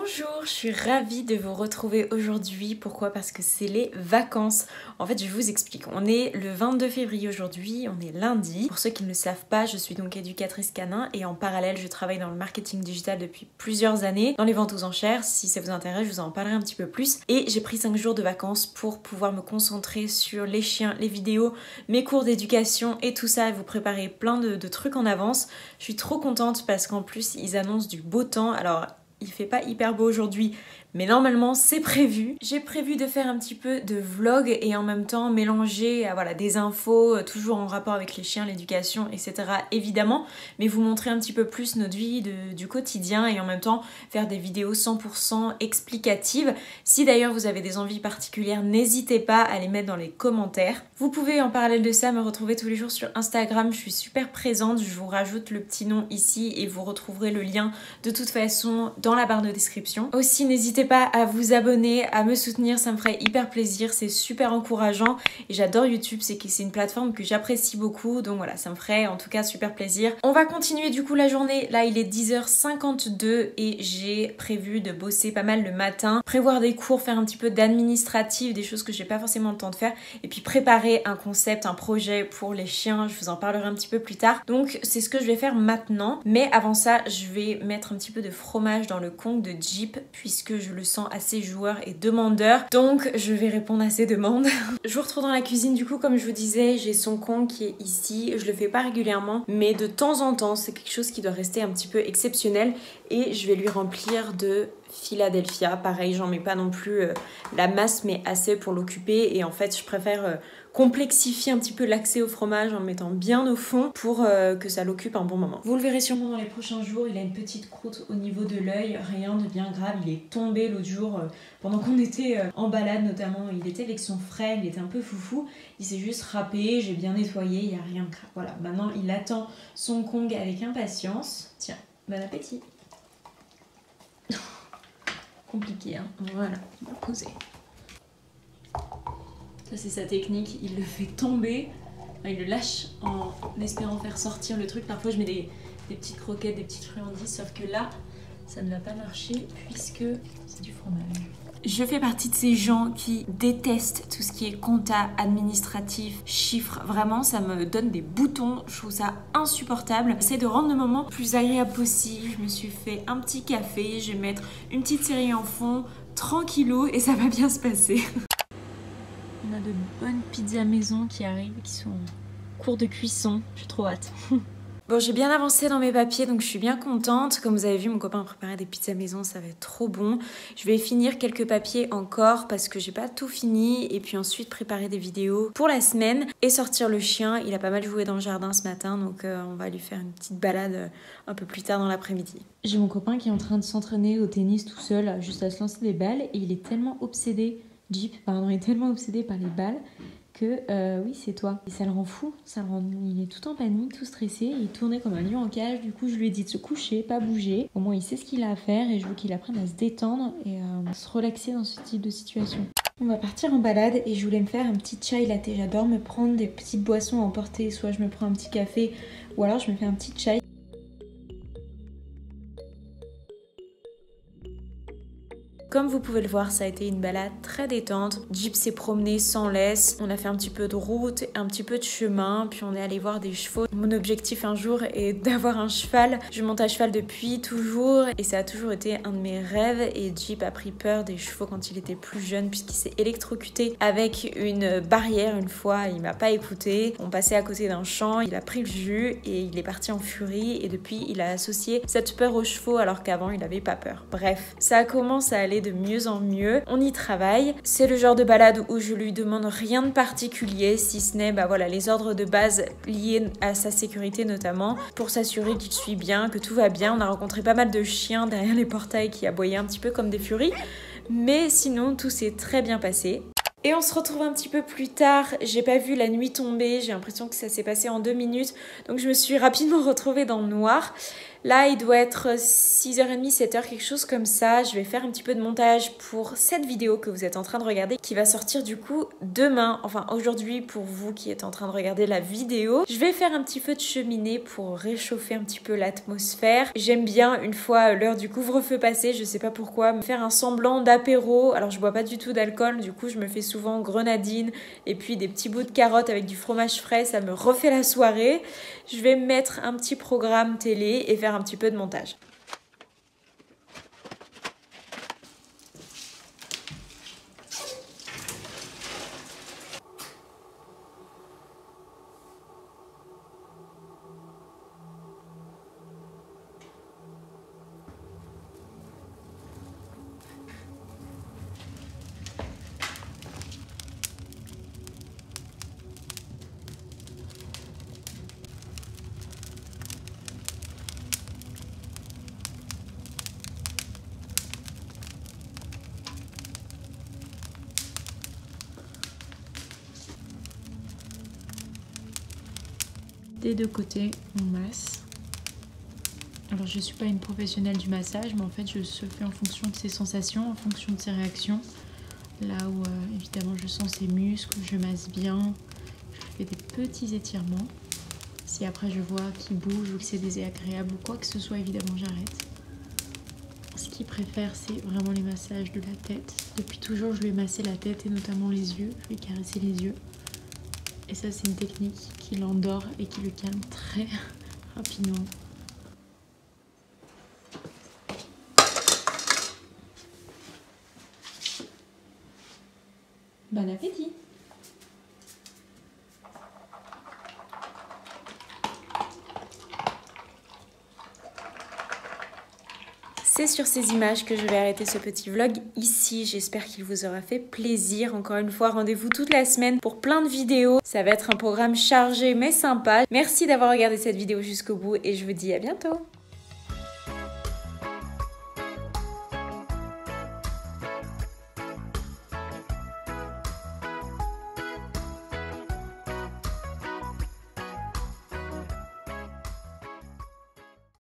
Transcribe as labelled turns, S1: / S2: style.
S1: Bonjour, je suis ravie de vous retrouver aujourd'hui. Pourquoi? Parce que c'est les vacances. En fait, je vous explique. On est le 22 février aujourd'hui, on est lundi. Pour ceux qui ne le savent pas, je suis donc éducatrice canin et en parallèle, je travaille dans le marketing digital depuis plusieurs années, dans les ventes aux enchères. Si ça vous intéresse, je vous en parlerai un petit peu plus. Et j'ai pris 5 jours de vacances pour pouvoir me concentrer sur les chiens, les vidéos, mes cours d'éducation et tout ça et vous préparer plein de trucs en avance. Je suis trop contente parce qu'en plus, ils annoncent du beau temps. Alors, il fait pas hyper beau aujourd'hui, mais normalement c'est prévu. J'ai prévu de faire un petit peu de vlog et en même temps mélanger des infos, toujours en rapport avec les chiens, l'éducation, etc. évidemment, mais vous montrer un petit peu plus notre vie du quotidien et en même temps faire des vidéos 100% explicatives. Si d'ailleurs vous avez des envies particulières, n'hésitez pas à les mettre dans les commentaires. Vous pouvez en parallèle de ça me retrouver tous les jours sur Instagram, je suis super présente, je vous rajoute le petit nom ici et vous retrouverez le lien de toute façon dans la barre de description. Aussi n'hésitez pas à vous abonner, à me soutenir, ça me ferait hyper plaisir, c'est super encourageant et j'adore YouTube, c'est une plateforme que j'apprécie beaucoup, donc voilà, ça me ferait en tout cas super plaisir. On va continuer du coup la journée, là il est 10h52 et j'ai prévu de bosser pas mal le matin, prévoir des cours, faire un petit peu d'administratif, des choses que j'ai pas forcément le temps de faire et puis préparer un concept, un projet pour les chiens, je vous en parlerai un petit peu plus tard. Donc c'est ce que je vais faire maintenant, mais avant ça je vais mettre un petit peu de fromage dans le Kong de Jeep puisque je le sens assez joueur et demandeur, donc je vais répondre à ses demandes. Je vous retrouve dans la cuisine du coup, comme je vous disais, j'ai son Kong qui est ici, je le fais pas régulièrement mais de temps en temps c'est quelque chose qui doit rester un petit peu exceptionnel et je vais lui remplir de Philadelphia. Pareil, j'en mets pas non plus la masse mais assez pour l'occuper et en fait je préfère complexifier un petit peu l'accès au fromage en le mettant bien au fond pour que ça l'occupe un bon moment. Vous le verrez sûrement dans les prochains jours, il a une petite croûte au niveau de l'œil, rien de bien grave, il est tombé l'autre jour pendant qu'on était en balade notamment, il était avec son frère, il était un peu foufou, il s'est juste râpé, j'ai bien nettoyé, il n'y a rien de grave. Voilà, maintenant il attend son Kong avec impatience. Tiens, bon appétit. Compliqué hein, voilà, il va poser. Ça c'est sa technique, il le fait tomber, il le lâche en espérant faire sortir le truc. Parfois je mets des petites croquettes, des petites friandises, sauf que là ça ne va pas marcher puisque c'est du fromage. Je fais partie de ces gens qui détestent tout ce qui est compta, administratif, chiffres. Vraiment, ça me donne des boutons. Je trouve ça insupportable. J'essaie de rendre le moment le plus agréable possible. Je me suis fait un petit café. Je vais mettre une petite série en fond, tranquillou, et ça va bien se passer. On a de bonnes pizzas maison qui arrivent, qui sont en cours de cuisson. J'ai trop hâte. Bon, j'ai bien avancé dans mes papiers, donc je suis bien contente. Comme vous avez vu, mon copain a préparé des pizzas maison, ça va être trop bon. Je vais finir quelques papiers encore parce que j'ai pas tout fini. Et puis ensuite préparer des vidéos pour la semaine et sortir le chien. Il a pas mal joué dans le jardin ce matin, donc on va lui faire une petite balade un peu plus tard dans l'après-midi. J'ai mon copain qui est en train de s'entraîner au tennis tout seul, juste à se lancer des balles. Et il est tellement obsédé, Jeep, pardon, est tellement obsédé par les balles que oui c'est toi. Et ça le rend fou, il est tout en panique, tout stressé, il tournait comme un lion en cage. Du coup je lui ai dit de se coucher, pas bouger. Au moins il sait ce qu'il a à faire et je veux qu'il apprenne à se détendre et à se relaxer dans ce type de situation. On va partir en balade et je voulais me faire un petit chai latte. J'adore me prendre des petites boissons à emporter, soit je me prends un petit café ou alors je me fais un petit chai. Comme vous pouvez le voir, ça a été une balade très détente. Jeep s'est promené sans laisse. On a fait un petit peu de route, un petit peu de chemin, puis on est allé voir des chevaux. Mon objectif un jour est d'avoir un cheval. Je monte à cheval depuis toujours et ça a toujours été un de mes rêves. Et Jeep a pris peur des chevaux quand il était plus jeune puisqu'il s'est électrocuté avec une barrière une fois. Il m'a pas écouté. On passait à côté d'un champ, il a pris le jus et il est parti en furie. Et depuis, il a associé cette peur aux chevaux alors qu'avant, il avait pas peur. Bref, ça commence à aller de mieux en mieux, on y travaille. C'est le genre de balade où je lui demande rien de particulier, si ce n'est les ordres de base liés à sa sécurité notamment, pour s'assurer qu'il suit bien, que tout va bien. On a rencontré pas mal de chiens derrière les portails qui aboyaient un petit peu comme des furies, mais sinon tout s'est très bien passé. Et on se retrouve un petit peu plus tard, j'ai pas vu la nuit tomber, j'ai l'impression que ça s'est passé en 2 minutes, donc je me suis rapidement retrouvée dans le noir. Là, il doit être 6h30, 7h, quelque chose comme ça. Je vais faire un petit peu de montage pour cette vidéo que vous êtes en train de regarder, qui va sortir du coup demain, enfin aujourd'hui pour vous qui êtes en train de regarder la vidéo. Je vais faire un petit feu de cheminée pour réchauffer un petit peu l'atmosphère. J'aime bien, une fois l'heure du couvre-feu passée, je sais pas pourquoi, me faire un semblant d'apéro. Alors je bois pas du tout d'alcool, du coup je me fais souvent grenadine et puis des petits bouts de carottes avec du fromage frais, ça me refait la soirée. Je vais mettre un petit programme télé et faire un petit peu de montage. Des deux côtés, on masse. Alors je ne suis pas une professionnelle du massage, mais en fait je fais en fonction de ses sensations, en fonction de ses réactions. Là où évidemment je sens ses muscles, je masse bien, je fais des petits étirements. Si après je vois qu'il bouge ou que c'est désagréable ou quoi que ce soit, évidemment j'arrête. Ce qu'il préfère, c'est vraiment les massages de la tête. Depuis toujours je lui ai massé la tête et notamment les yeux, je lui ai caressé les yeux. Et ça, c'est une technique qui l'endort et qui le calme très rapidement. Bon appétit! C'est sur ces images que je vais arrêter ce petit vlog ici. J'espère qu'il vous aura fait plaisir. Encore une fois, rendez-vous toute la semaine pour plein de vidéos. Ça va être un programme chargé mais sympa. Merci d'avoir regardé cette vidéo jusqu'au bout et je vous dis à bientôt.